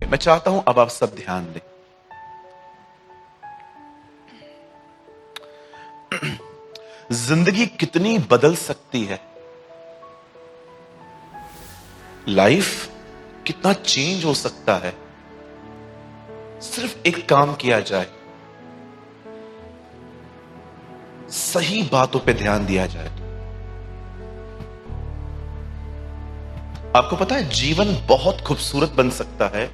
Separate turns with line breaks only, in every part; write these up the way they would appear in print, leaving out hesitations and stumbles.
मैं चाहता हूं अब आप सब ध्यान दें। जिंदगी कितनी बदल सकती है, लाइफ कितना चेंज हो सकता है, सिर्फ एक काम किया जाए, सही बातों पे ध्यान दिया जाए। आपको पता है जीवन बहुत खूबसूरत बन सकता है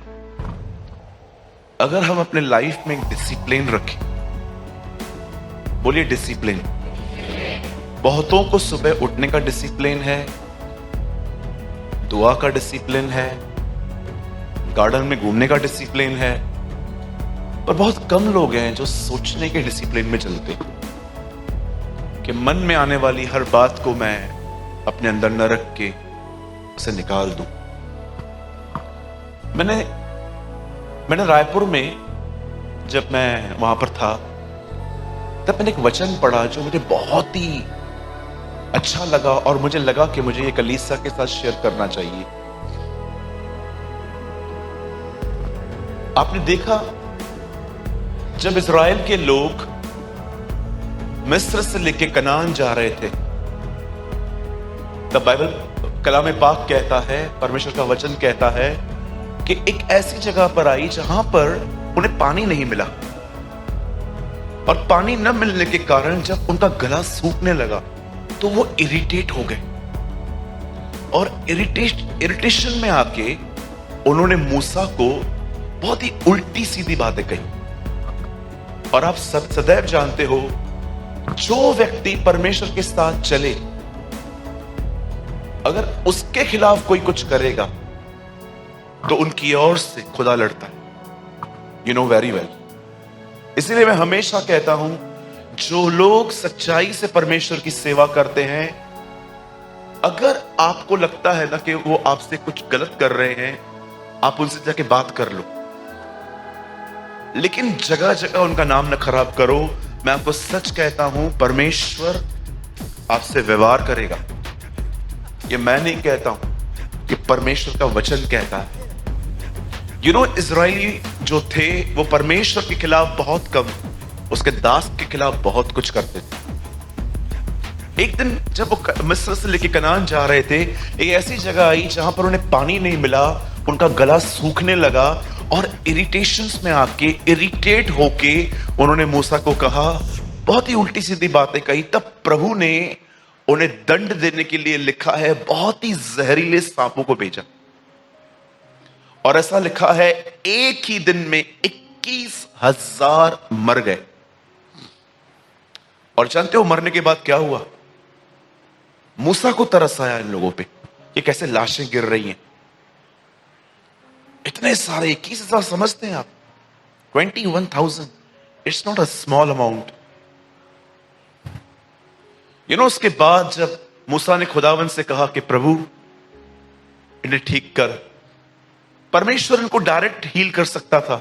अगर हम अपने लाइफ में एक डिसिप्लिन रखें। बोलिए डिसिप्लिन। बहुतों को सुबह उठने का डिसिप्लिन है, दुआ का डिसिप्लिन है, गार्डन में घूमने का डिसिप्लिन है, पर बहुत कम लोग हैं जो सोचने के डिसिप्लिन में चलते हैं कि मन में आने वाली हर बात को मैं अपने अंदर न रख के उसे निकाल दूं। मैंने रायपुर में जब मैं वहां पर था तब मैंने एक वचन पढ़ा जो मुझे बहुत ही अच्छा लगा और मुझे लगा कि मुझे ये कलीसिया के साथ शेयर करना चाहिए। आपने देखा जब इज़राइल के लोग मिस्र से लेके कनान जा रहे थे तब बाइबल कलाम पाक कहता है, परमेश्वर का वचन कहता है कि एक ऐसी जगह पर आई जहां पर उन्हें पानी नहीं मिला और पानी न मिलने के कारण जब उनका गला सूखने लगा तो वो इरिटेट हो गए और इरिटेशन में आके उन्होंने मूसा को बहुत ही उल्टी सीधी बातें कही। और आप सदैव जानते हो जो व्यक्ति परमेश्वर के साथ चले अगर उसके खिलाफ कोई कुछ करेगा तो उनकी ओर से खुदा लड़ता है। You know very well. इसीलिए मैं हमेशा कहता हूं जो लोग सच्चाई से परमेश्वर की सेवा करते हैं, अगर आपको लगता है ना कि वो आपसे कुछ गलत कर रहे हैं, आप उनसे जाके बात कर लो, लेकिन जगह जगह उनका नाम न खराब करो। मैं आपको सच कहता हूं परमेश्वर आपसे व्यवहार करेगा। ये मैं नहीं कहता हूं कि परमेश्वर का वचन कहता है। यू नो इज़राइली जो थे वो परमेश्वर के खिलाफ बहुत कम, उसके दास के खिलाफ बहुत कुछ करते थे। एक दिन जब वो मिस्र से लेके कनान जा रहे थे, एक ऐसी जगह आई जहां पर उन्हें पानी नहीं मिला, उनका गला सूखने लगा और इरिटेशंस में आके इरिटेट होके उन्होंने मूसा को कहा, बहुत ही उल्टी सीधी बातें कही। तब प्रभु ने उन्हें दंड देने के लिए लिखा है बहुत ही जहरीले सांपों को भेजा और ऐसा लिखा है एक ही दिन में 21,000 मर गए। और जानते हो मरने के बाद क्या हुआ? मूसा को तरस आया इन लोगों पे, ये कैसे लाशें गिर रही हैं। इतने सारे 21,000 समझते हैं आप? 21,000 it's not a small amount. You know उसके बाद जब मूसा ने खुदावन से कहा कि प्रभु इन्हें ठीक कर, परमेश्वर इनको डायरेक्ट हील कर सकता था,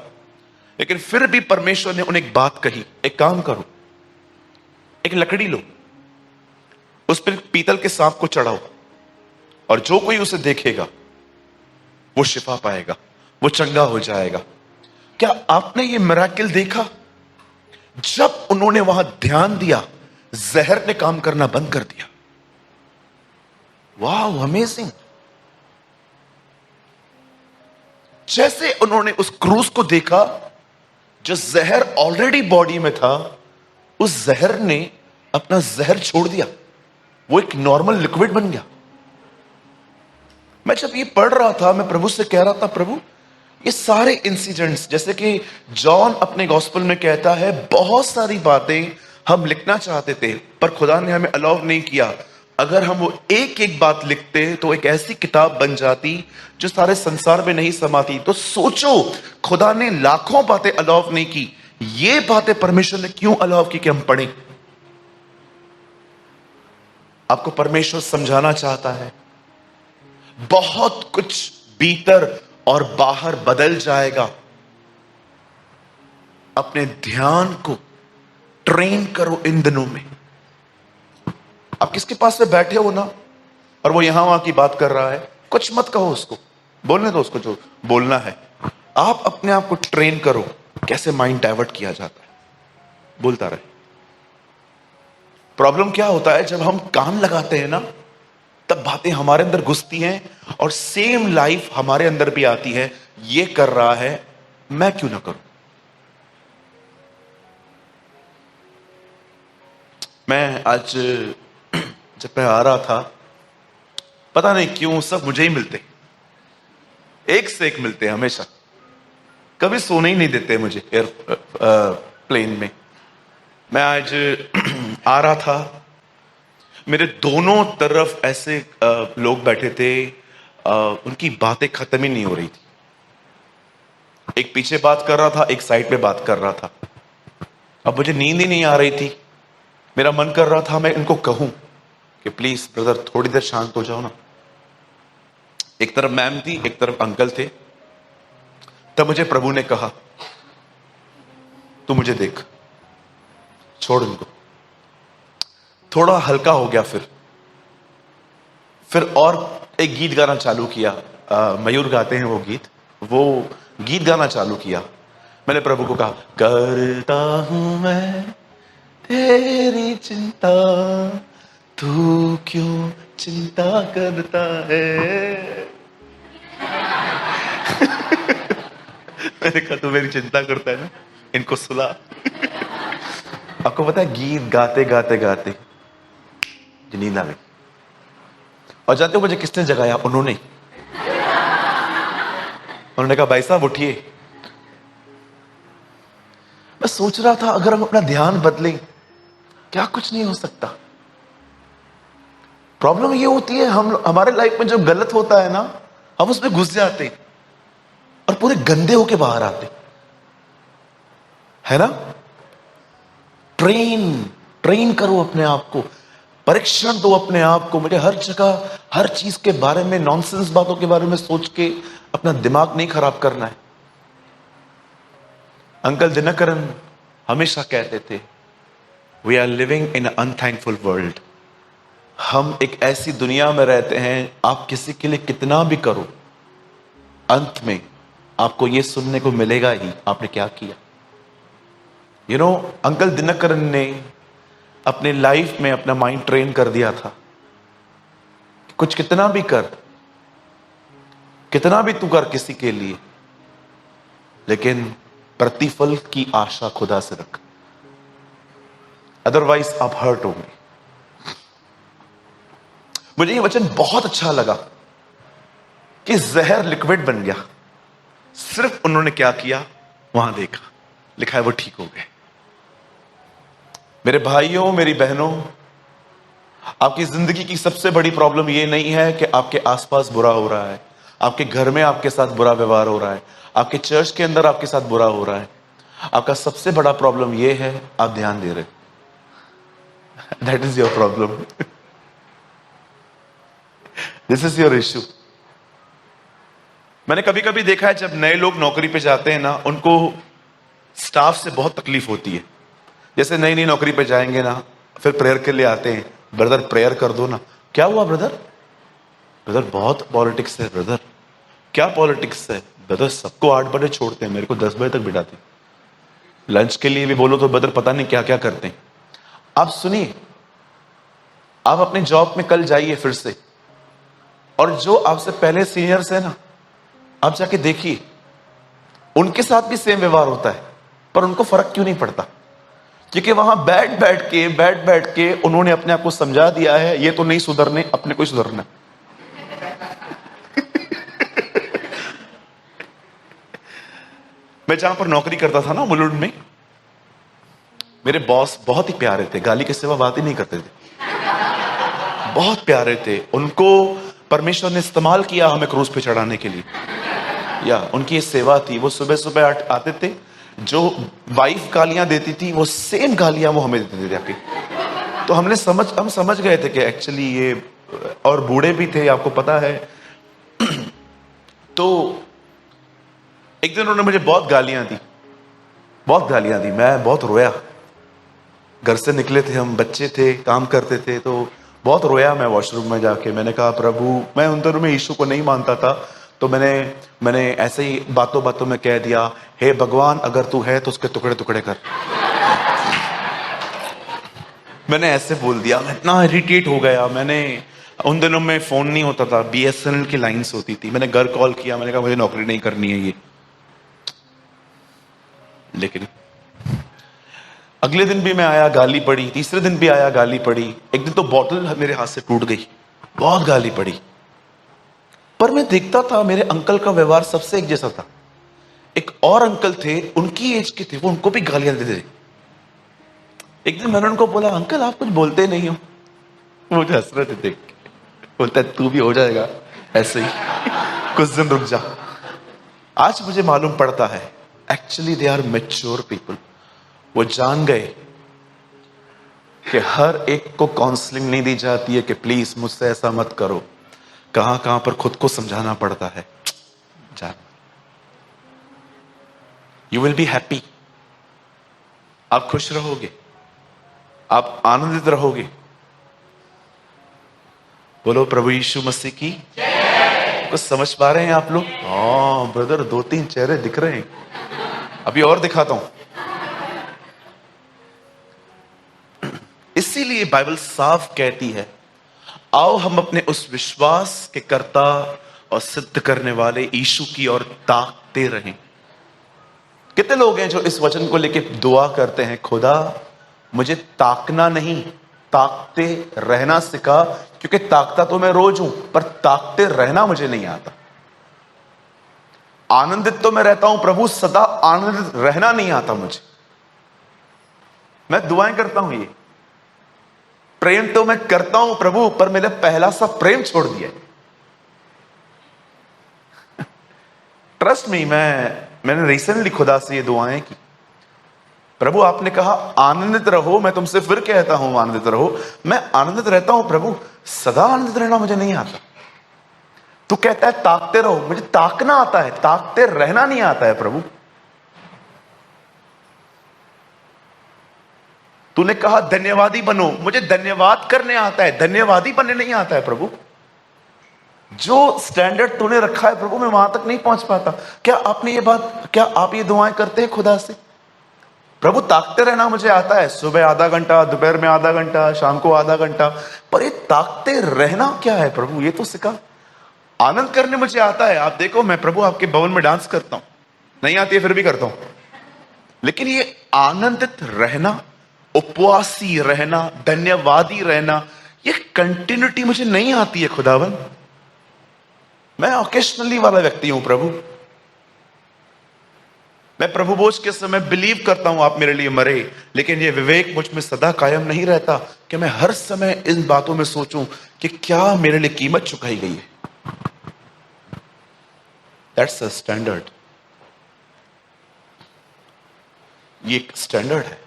लेकिन फिर भी परमेश्वर ने उन्हें एक बात कही, एक काम करो, एक लकड़ी लो, उस पर पीतल के सांप को चढ़ाओ और जो कोई उसे देखेगा वो शिफा पाएगा, वो चंगा हो जाएगा। क्या आपने ये मिरेकल देखा? जब उन्होंने वहां ध्यान दिया जहर ने काम करना बंद कर दिया। वाह अमेजिंग। जैसे उन्होंने उस क्रूस को देखा, जो जहर ऑलरेडी बॉडी में था, उस जहर ने अपना जहर छोड़ दिया, वो एक नॉर्मल लिक्विड बन गया। मैं जब ये पढ़ रहा था मैं प्रभु से कह रहा था, प्रभु ये सारे इंसिडेंट्स, जैसे कि जॉन अपने गॉस्पेल में कहता है, बहुत सारी बातें हम लिखना चाहते थे पर खुदा ने हमें अलाउ नहीं किया। अगर हम वो एक एक बात लिखते तो एक ऐसी किताब बन जाती जो सारे संसार में नहीं समाती। तो सोचो खुदा ने लाखों बातें अलाउ नहीं की, ये बातें परमेश्वर ने क्यों अलाउ की कि हम पढ़ें? आपको परमेश्वर समझाना चाहता है बहुत कुछ भीतर और बाहर बदल जाएगा। अपने ध्यान को ट्रेन करो इन दिनों में। आप किसके पास से बैठे हो ना और वो यहां वहां की बात कर रहा है, कुछ मत कहो उसको, बोलने दो उसको जो बोलना है। आप अपने आप को ट्रेन करो कैसे माइंड डाइवर्ट किया जाता है, बोलता रहे। प्रॉब्लम क्या होता है, जब हम कान लगाते हैं ना, तब बातें हमारे अंदर घुसती हैं और सेम लाइफ हमारे अंदर भी आती है। ये कर रहा है, मैं क्यों ना करूं। मैं आज जब मैं आ रहा था, पता नहीं क्यों सब मुझे ही मिलते, एक से एक मिलते हैं हमेशा, कभी सोने ही नहीं देते मुझे प्लेन में। मैं आज आ रहा था, मेरे दोनों तरफ ऐसे लोग बैठे थे, उनकी बातें खत्म ही नहीं हो रही थी। एक पीछे बात कर रहा था, एक साइड पे बात कर रहा था। अब मुझे नींद ही नहीं आ रही थी। मेरा मन कर रहा था मैं इनको कहूं कि प्लीज ब्रदर थोड़ी देर शांत हो जाओ ना। एक तरफ मैम थी, एक तरफ अंकल थे। तब मुझे प्रभु ने कहा, तू मुझे देख, छोड़ इनको। थोड़ा हल्का हो गया। फिर और एक गीत गाना चालू किया। मयूर गाते हैं वो गीत गाना चालू किया। मैंने प्रभु को कहा, करता हूं मैं तेरी चिंता, तू क्यों चिंता करता है। मैंने कहा तू मेरी चिंता करता है ना, इनको सुला। आपको पता है, गीत गाते गाते गाते नींद आ गई। और जानते हो मुझे किसने जगाया? उन्होंने कहा भाई साहब उठिए। मैं सोच रहा था अगर हम अपना ध्यान बदलें, क्या कुछ नहीं हो सकता। प्रॉब्लम ये होती है, हम हमारे लाइफ में जो गलत होता है ना, हम उसमें घुस जाते और पूरे गंदे होके बाहर आते, है ना। ट्रेन करो अपने आप को, परीक्षण दो अपने आप को। मुझे हर जगह हर चीज के बारे में, नॉनसेंस बातों के बारे में सोच के अपना दिमाग नहीं खराब करना है। अंकल दिनकरन हमेशा कहते थे, we are living in unthankful world. हम एक ऐसी दुनिया में रहते हैं, आप किसी के लिए कितना भी करो, अंत में आपको यह सुनने को मिलेगा ही, आपने क्या किया। अंकल दिनकरन ने अपने लाइफ में अपना माइंड ट्रेन कर दिया था। कुछ कितना भी कर, कितना भी तू कर किसी के लिए, लेकिन प्रतिफल की आशा खुदा से रख, अदरवाइज आप हर्ट होंगे। मुझे ये वचन बहुत अच्छा लगा कि जहर लिक्विड बन गया। सिर्फ उन्होंने क्या किया, वहां देखा, लिखा है वो ठीक हो गए। मेरे भाइयों, मेरी बहनों, आपकी जिंदगी की सबसे बड़ी प्रॉब्लम यह नहीं है कि आपके आसपास बुरा हो रहा है, आपके घर में आपके साथ बुरा व्यवहार हो रहा है, आपके चर्च के अंदर आपके साथ बुरा हो रहा है। आपका सबसे बड़ा प्रॉब्लम यह है, आप ध्यान दे रहे। That is your problem. This is your issue. मैंने कभी कभी देखा है, जब नए लोग नौकरी पे जाते हैं ना, उनको स्टाफ से बहुत तकलीफ होती है। जैसे नई नई नौकरी पे जाएंगे ना, फिर प्रेयर के लिए आते हैं, ब्रदर प्रेयर कर दो ना। क्या हुआ ब्रदर? ब्रदर बहुत पॉलिटिक्स है। ब्रदर क्या पॉलिटिक्स है? ब्रदर सबको 8 बजे छोड़ते हैं, मेरे को 10 बजे तक बिठाते। लंच के लिए भी बोलो तो ब्रदर पता नहीं क्या क्या करते हैं। आप सुनिए, आप अपने जॉब में कल जाइए फिर से, और जो आपसे पहले सीनियर्स है ना, आप जाके देखिए, उनके साथ भी सेम व्यवहार होता है, पर उनको फर्क क्यों नहीं पड़ता? क्योंकि वहां बैठ बैठ के उन्होंने अपने आप को समझा दिया है, ये तो नहीं सुधरने, अपने को ही सुधरना। मैं जहां पर नौकरी करता था ना, मुलुंड में, मेरे बॉस बहुत ही प्यारे थे, गाली के सिवा बात ही नहीं करते थे। बहुत प्यारे थे। उनको परमेश्वर ने इस्तेमाल किया हमें क्रूज पे चढ़ाने के लिए, या उनकी ये सेवा थी। वो सुबह सुबह आते थे, जो वाइफ गालियां देती थी, वो सेम गालियां वो हमें देते थे जाके। तो हम समझ गए थे कि एक्चुअली ये, और बूढ़े भी थे, आपको पता है। तो एक दिन उन्होंने मुझे बहुत गालियां दी, मैं बहुत रोया। घर से निकले थे हम, बच्चे थे, काम करते थे, तो बहुत रोया मैं वॉशरूम में जाके। मैंने कहा प्रभु, मैं उन दिनों में यीशु को नहीं मानता था, तो मैंने ऐसे ही बातों बातों में कह दिया, हे भगवान अगर तू है तो उसके टुकड़े टुकड़े कर। मैंने ऐसे बोल दिया, मैं इतना इरिटेट हो गया। मैंने उन दिनों में फोन नहीं होता था, BSNL की लाइंस होती थी। मैंने घर कॉल किया, मैंने कहा मुझे नौकरी नहीं करनी है ये। लेकिन अगले दिन भी मैं आया, गाली पड़ी। तीसरे दिन भी आया, गाली पड़ी। एक दिन तो बॉटल मेरे हाथ से टूट गई, बहुत गाली पड़ी। पर मैं देखता था मेरे अंकल का व्यवहार सबसे एक जैसा था। एक और अंकल थे, उनकी एज के थे, वो उनको भी गालियां देते थे। एक दिन मैंने उनको बोला, अंकल आप कुछ बोलते नहीं हो। वो मुझे हंस रहे थे देख के। बोलता है तू भी हो जाएगा ऐसे ही, कुछ दिन रुक जा। आज मुझे मालूम पड़ता है actually they are mature people. वो जान गए कि हर एक को काउंसलिंग नहीं दी जाती है कि प्लीज मुझसे ऐसा मत करो। कहां कहां पर खुद को समझाना पड़ता है। जान, यू विल बी हैप्पी। आप खुश रहोगे, आप आनंदित रहोगे। बोलो प्रभु यीशु मसीह की। कुछ समझ पा रहे हैं आप लोग? हाँ ब्रदर, 2-3 चेहरे दिख रहे हैं। अभी और दिखाता हूं। इसीलिए बाइबल साफ कहती है, आओ हम अपने उस विश्वास के कर्ता और सिद्ध करने वाले यीशु की ओर ताकते रहें। कितने लोग हैं जो इस वचन को लेके दुआ करते हैं, खुदा मुझे ताकना नहीं, ताकते रहना सिखा, क्योंकि ताकता तो मैं रोज हूं, पर ताकते रहना मुझे नहीं आता। आनंदित तो मैं रहता हूं प्रभु, सदा आनंदित रहना नहीं आता मुझे। मैं दुआएं करता हूं, ये प्रेम तो मैं करता हूं प्रभु, पर मैंने पहला सा प्रेम छोड़ दिया। ट्रस्ट मी, मैंने रिसेंटली खुदा से ये दुआएं की। प्रभु आपने कहा आनंदित रहो, मैं तुमसे फिर कहता हूं आनंदित रहो। मैं आनंदित रहता हूं प्रभु, सदा आनंदित रहना मुझे नहीं आता। तू कहता है ताकते रहो, मुझे ताकना आता है, ताकते रहना नहीं आता है प्रभु। तूने कहा धन्यवादी बनो, मुझे धन्यवाद करने आता है, धन्यवादी बनने नहीं आता है प्रभु। जो स्टैंडर्ड तूने रखा है प्रभु, मैं वहां तक नहीं पहुंच पाता। क्या आप ये दुआएं करते हैं खुदा से? प्रभु ताकते रहना मुझे आता है, सुबह आधा घंटा, दोपहर में आधा घंटा, शाम को आधा घंटा, पर ये ताकते रहना क्या है प्रभु, ये तो सिखा। आनंद करने मुझे आता है। आप देखो, मैं प्रभु आपके भवन में डांस करता हूं, नहीं आती है फिर भी करता हूं। लेकिन ये आनंदित रहना, उपवासी रहना, धन्यवादी रहना, ये कंटिन्यूटी मुझे नहीं आती है खुदावन। मैं ओकेशनली वाला व्यक्ति हूं प्रभु। मैं प्रभु भोज के समय बिलीव करता हूं आप मेरे लिए मरे, लेकिन ये विवेक मुझ में सदा कायम नहीं रहता कि मैं हर समय इन बातों में सोचूं कि क्या मेरे लिए कीमत चुकाई गई है। That's a standard. ये एक स्टैंडर्ड है।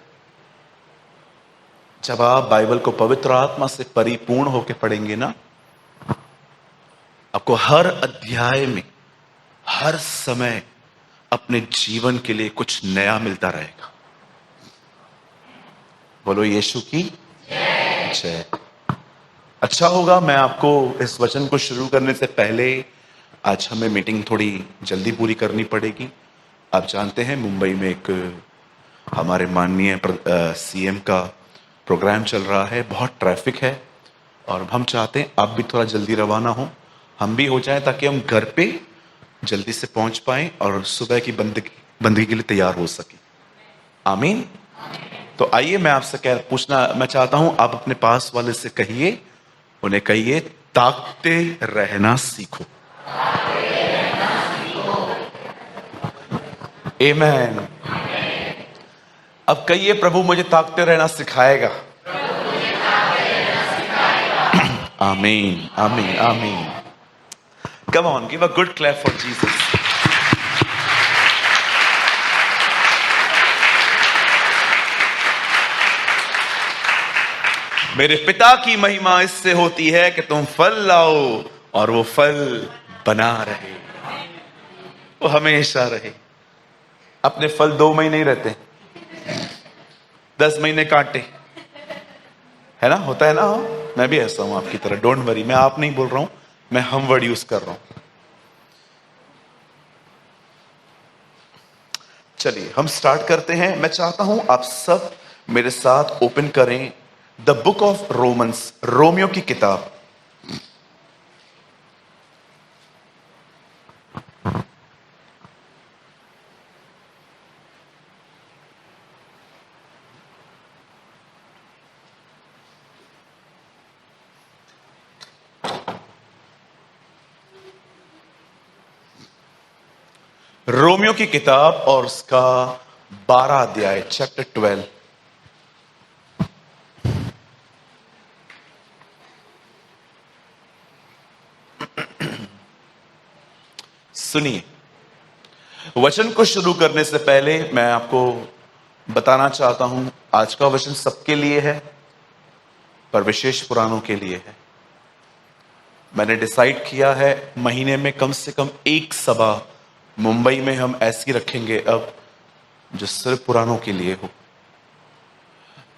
जब आप बाइबल को पवित्र आत्मा से परिपूर्ण होकर पढ़ेंगे ना, आपको हर अध्याय में, हर समय अपने जीवन के लिए कुछ नया मिलता रहेगा। बोलो यीशु की जय। अच्छा होगा, मैं आपको इस वचन को शुरू करने से पहले, आज हमें मीटिंग थोड़ी जल्दी पूरी करनी पड़ेगी। आप जानते हैं मुंबई में एक हमारे माननीय CM का प्रोग्राम चल रहा है, बहुत ट्रैफिक है, और हम चाहते हैं आप भी थोड़ा जल्दी रवाना हो, हम भी हो जाएं, ताकि हम घर पे जल्दी से पहुंच पाएं और सुबह की बंदगी के लिए तैयार हो सके। आमीन। तो आइए, मैं आपसे पूछना मैं चाहता हूं, आप अपने पास वाले से कहिए, उन्हें कहिए ताकते रहना सीखो। आमीन। अब कहिए प्रभु मुझे ताकते रहना सिखाएगा। आमीन, आमीन, आमीन। Come on, give a good clap for Jesus. मेरे पिता की महिमा इससे होती है कि तुम फल लाओ और वो फल बना रहे, वो हमेशा रहे। अपने फल 2 महीने ही रहते, 10 महीने काटे, है ना, होता है ना। मैं भी ऐसा हूं आपकी तरह, डोंट वरी। मैं आप नहीं बोल रहा हूं, मैं हम वर्ड यूज कर रहा हूं। चलिए हम स्टार्ट करते हैं। मैं चाहता हूं आप सब मेरे साथ ओपन करें the book of Romans, Romeo की किताब। रोमियो की किताब और उसका 12 अध्याय, चैप्टर 12। सुनिए, वचन को शुरू करने से पहले मैं आपको बताना चाहता हूं, आज का वचन सबके लिए है पर विशेष पुरानों के लिए है। मैंने डिसाइड किया है महीने में कम से कम एक सभा मुंबई में हम ऐसी रखेंगे अब, जो सिर्फ पुरानों के लिए हो।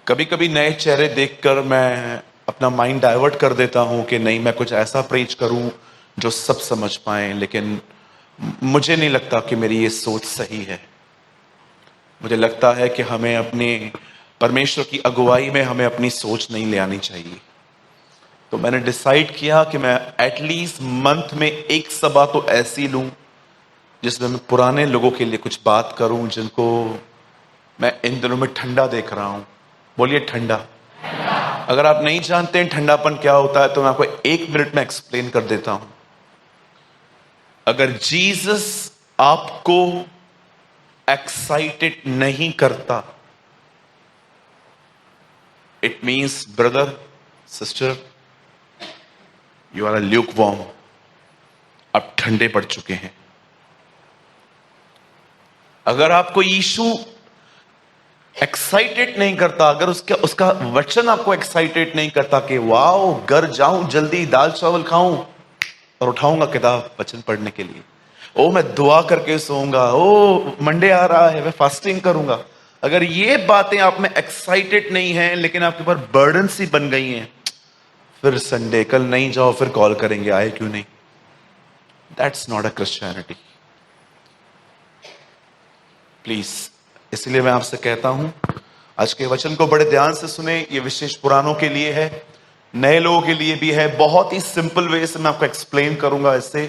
कभी कभी नए चेहरे देखकर मैं अपना माइंड डाइवर्ट कर देता हूं कि नहीं, मैं कुछ ऐसा प्रीच करूं जो सब समझ पाए, लेकिन मुझे नहीं लगता कि मेरी ये सोच सही है। मुझे लगता है कि हमें अपने परमेश्वर की अगुवाई में हमें अपनी सोच नहीं ले आनी चाहिए। तो मैंने डिसाइड किया कि मैं एटलीस्ट मंथ में एक सभा तो ऐसी लूं जिसमें मैं पुराने लोगों के लिए कुछ बात करूं, जिनको मैं इन दिनों में ठंडा देख रहा हूं। बोलिए ठंडा। अगर आप नहीं जानते हैं ठंडापन क्या होता है तो मैं आपको 1 मिनट में एक्सप्लेन कर देता हूं। अगर जीसस आपको एक्साइटेड नहीं करता, it means brother sister, you are a lukewarm. आप ठंडे पड़ चुके हैं। अगर आपको यीशु एक्साइटेड नहीं करता, अगर उसका उसका वचन आपको एक्साइटेड नहीं करता कि वाओ घर जाऊं, जल्दी दाल चावल खाऊं और उठाऊंगा किताब वचन पढ़ने के लिए, ओ मैं दुआ करके सोऊंगा, ओ मंडे आ रहा है मैं फास्टिंग करूंगा, अगर ये बातें आप में एक्साइटेड नहीं है लेकिन आपके ऊपर बर्डन सी बन गई हैं, फिर संडे कल नहीं जाओ, फिर कॉल करेंगे आए क्यों नहीं। That's not a Christianity. Please, इसलिए मैं आपसे कहता हूं आज के वचन को बड़े ध्यान से सुने। ये विशेष पुरानों के लिए है, नए लोगों के लिए भी है। बहुत ही सिंपल वे से मैं आपको एक्सप्लेन करूंगा इससे,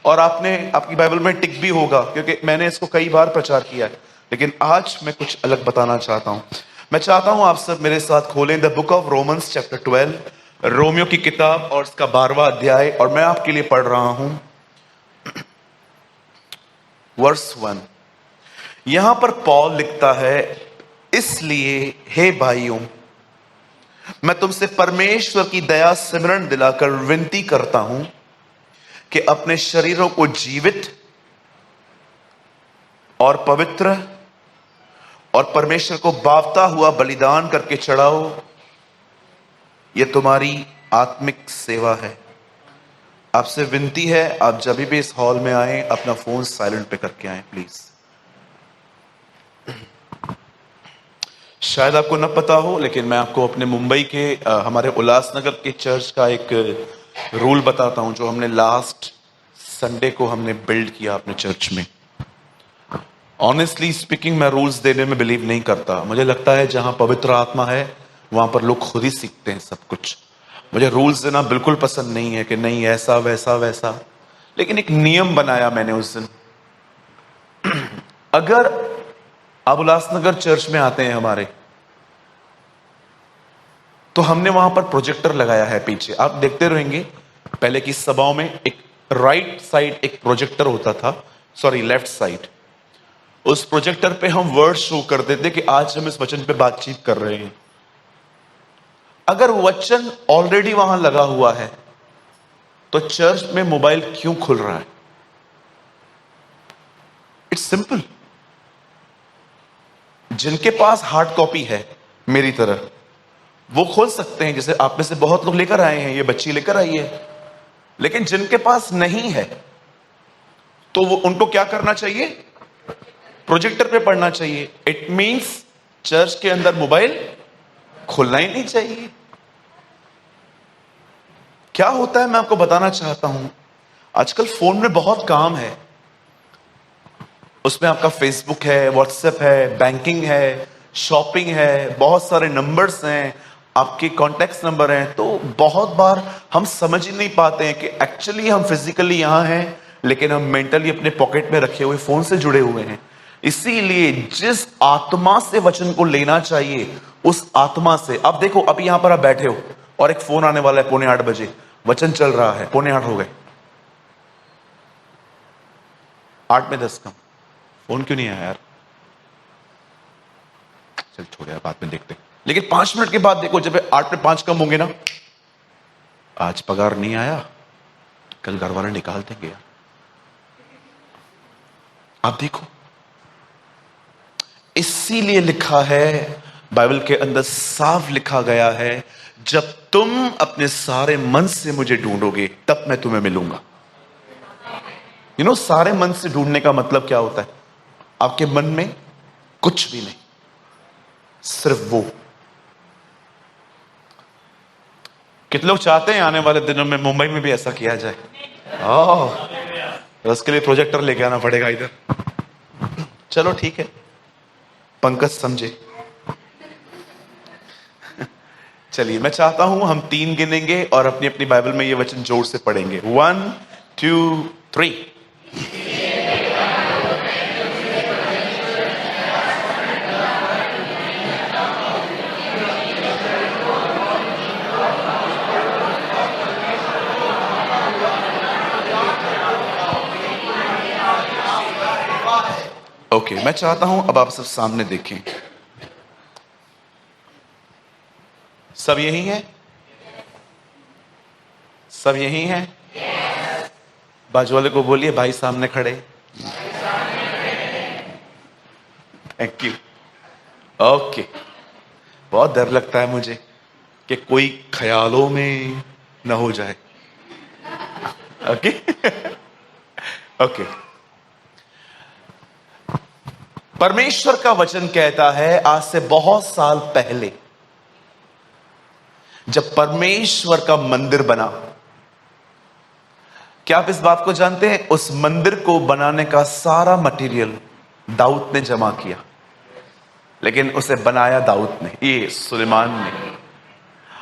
और आपकी बाइबल में टिक भी होगा क्योंकि मैंने इसको कई बार प्रचार किया है, लेकिन आज मैं कुछ अलग बताना चाहता हूं। मैं चाहता हूं आप सब मेरे साथ खोलें the book of Romans chapter 12, Romeo की किताब और इसका 12वां अध्याय, और मैं आपके लिए पढ़ रहा हूं वर्स 1। यहां पर पॉल लिखता है, इसलिए हे भाइयों, मैं तुमसे परमेश्वर की दया सिमरण दिलाकर विनती करता हूं कि अपने शरीरों को जीवित और पवित्र और परमेश्वर को भावता हुआ बलिदान करके चढ़ाओ। यह तुम्हारी आत्मिक सेवा है। आपसे विनती है, आप जब भी इस हॉल में आए अपना फोन साइलेंट पे करके आए प्लीज। शायद आपको न पता हो, लेकिन मैं आपको अपने मुंबई के हमारे उल्लासनगर के चर्च का एक रूल बताता हूं जो हमने लास्ट संडे को हमने बिल्ड किया अपने चर्च में। ऑनेस्टली स्पीकिंग, मैं रूल्स देने में बिलीव नहीं करता। मुझे लगता है जहां पवित्र आत्मा है वहां पर लोग खुद ही सीखते हैं सब कुछ। मुझे रूल्स देना बिल्कुल पसंद नहीं है कि नहीं ऐसा वैसा वैसा, लेकिन एक नियम बनाया मैंने उस दिन। अगर आप उल्लासनगर चर्च में आते हैं हमारे, तो हमने वहां पर प्रोजेक्टर लगाया है पीछे, आप देखते रहेंगे। पहले की सभाओं में एक राइट साइड एक प्रोजेक्टर होता था, सॉरी लेफ्ट साइड। उस प्रोजेक्टर पे हम वर्ड शो करते थे कि आज हम इस वचन पे बातचीत कर रहे हैं। अगर वचन ऑलरेडी वहां लगा हुआ है तो चर्च में मोबाइल क्यों खुल रहा है? It's simple. जिनके पास हार्ड कॉपी है मेरी तरह, वो खोल सकते हैं, जैसे आप में से बहुत लोग लेकर आए हैं, ये बच्ची लेकर आई है। लेकिन जिनके पास नहीं है तो वो उनको क्या करना चाहिए? प्रोजेक्टर पे पढ़ना चाहिए। इट मींस चर्च के अंदर मोबाइल खोलना ही नहीं चाहिए। क्या होता है मैं आपको बताना चाहता हूं। आजकल फोन में बहुत काम है, उसमें आपका फेसबुक है, व्हाट्सएप है, बैंकिंग है, शॉपिंग है, बहुत सारे नंबर्स हैं, आपके कॉन्टेक्ट नंबर हैं। तो बहुत बार हम समझ ही नहीं पाते हैं कि एक्चुअली हम फिजिकली यहां हैं, लेकिन हम मेंटली अपने पॉकेट में रखे हुए फोन से जुड़े हुए हैं। इसीलिए जिस आत्मा से वचन को लेना चाहिए, उस आत्मा से। अब देखो, अभी यहां पर आप बैठे हो और एक फोन आने वाला है 7:45 वचन चल रहा है, 7:45 हो गए, 8 में 10 कम, फोन क्यों नहीं आया यार? चल छोड़ यार, बाद में देखते। लेकिन 5 मिनट के बाद देखो, जब 8 में 5 कम होंगे ना, आज पगार नहीं आया, कल घर वाले निकाल देंगे यार। आप देखो, इसीलिए लिखा है बाइबल के अंदर, साफ लिखा गया है, जब तुम अपने सारे मन से मुझे ढूंढोगे तब मैं तुम्हें मिलूंगा। सारे मन से ढूंढने का मतलब क्या होता है? आपके मन में कुछ भी नहीं, सिर्फ वो। कितने लोग चाहते हैं आने वाले दिनों में मुंबई में भी ऐसा किया जाए? उसके लिए प्रोजेक्टर लेके आना पड़ेगा इधर। चलो ठीक है, पंकज समझे। चलिए, मैं चाहता हूं हम 3 गिनेंगे और अपनी अपनी बाइबल में ये वचन जोर से पढ़ेंगे। 1 2 3। ओके, मैं चाहता हूं अब आप सब सामने देखें। सब यही है? सब यही है? बाजू वाले को बोलिए, भाई सामने खड़े। Thank you. ओके, बहुत डर लगता है मुझे कि कोई ख्यालों में न हो जाए। Okay okay. परमेश्वर का वचन कहता है, आज से बहुत साल पहले जब परमेश्वर का मंदिर बना, क्या आप इस बात को जानते हैं? उस मंदिर को बनाने का सारा मटेरियल दाऊद ने जमा किया, लेकिन उसे बनाया दाऊद ने, ये सुलेमान ने।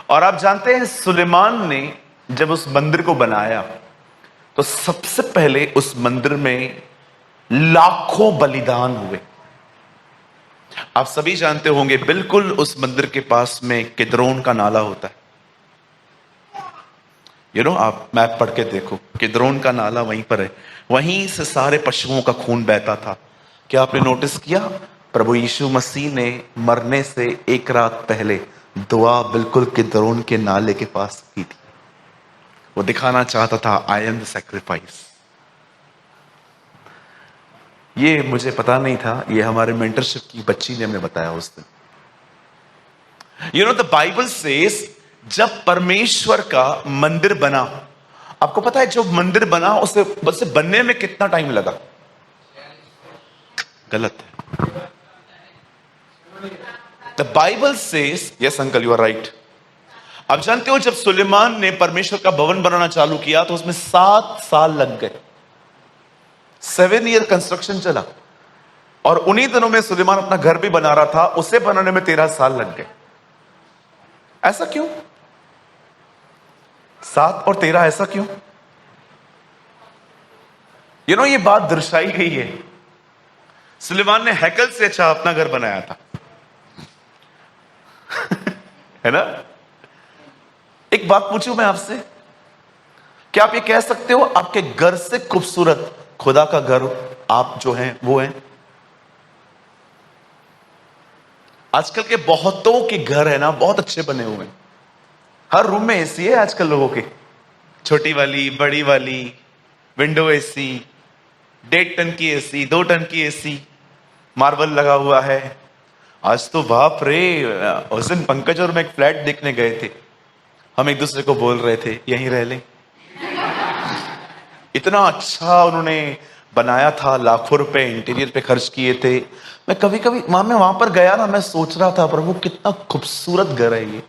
और आप जानते हैं, सुलेमान ने जब उस मंदिर को बनाया तो सबसे पहले उस मंदिर में लाखों बलिदान हुए। आप सभी जानते होंगे, बिल्कुल उस मंदिर के पास में किद्रोन का नाला होता है। आप मैप पढ़ के देखो, किद्रोन का नाला वहीं पर है, वहीं से सारे पशुओं का खून बहता था। क्या आपने नोटिस किया? प्रभु यीशु मसीह ने मरने से 1 रात पहले दुआ बिल्कुल किद्रोन के नाले के पास की थी। वो दिखाना चाहता था, आई एम द सैक्रिफाइस। ये मुझे पता नहीं था, ये हमारे मेंटरशिप की बच्ची ने हमें बताया उस दिन। द बाइबल सेज, जब परमेश्वर का मंदिर बना, आपको पता है जो मंदिर बना उसे बनने में कितना टाइम लगा? गलत है। The Bible says, yes uncle you are right. आप जानते हो, जब सुलेमान ने परमेश्वर का भवन बनाना चालू किया तो उसमें 7 साल लग गए। 7 ईयर कंस्ट्रक्शन चला, और उन्हीं दिनों में सुलेमान अपना घर भी बना रहा था, उसे बनाने में 13 साल लग गए। ऐसा क्यों? 7 और 13 ऐसा क्यों? ये बात दर्शाई गई है। सुलेमान ने हैकल से अच्छा अपना घर बनाया था है ना? एक बात पूछूं मैं आपसे, क्या आप ये कह सकते हो आपके घर से खूबसूरत खुदा का घर आप जो हैं वो हैं? आजकल के बहुतों के घर है ना, बहुत अच्छे बने हुए हैं। हर रूम में एसी है आजकल लोगों के, छोटी वाली, बड़ी वाली, विंडो एसी, 1.5 टन की एसी, 2 टन की एसी, मार्बल लगा हुआ है। आज तो बाप रे, उस दिन पंकज और मैं एक फ्लैट देखने गए थे, हम एक दूसरे को बोल रहे थे यहीं रह लें। इतना अच्छा उन्होंने बनाया था, लाखों रुपए इंटीरियर पे खर्च किए थे। मैं कभी कभी वहां पर गया ना, मैं सोच रहा था प्रभु कितना खूबसूरत घर है ये।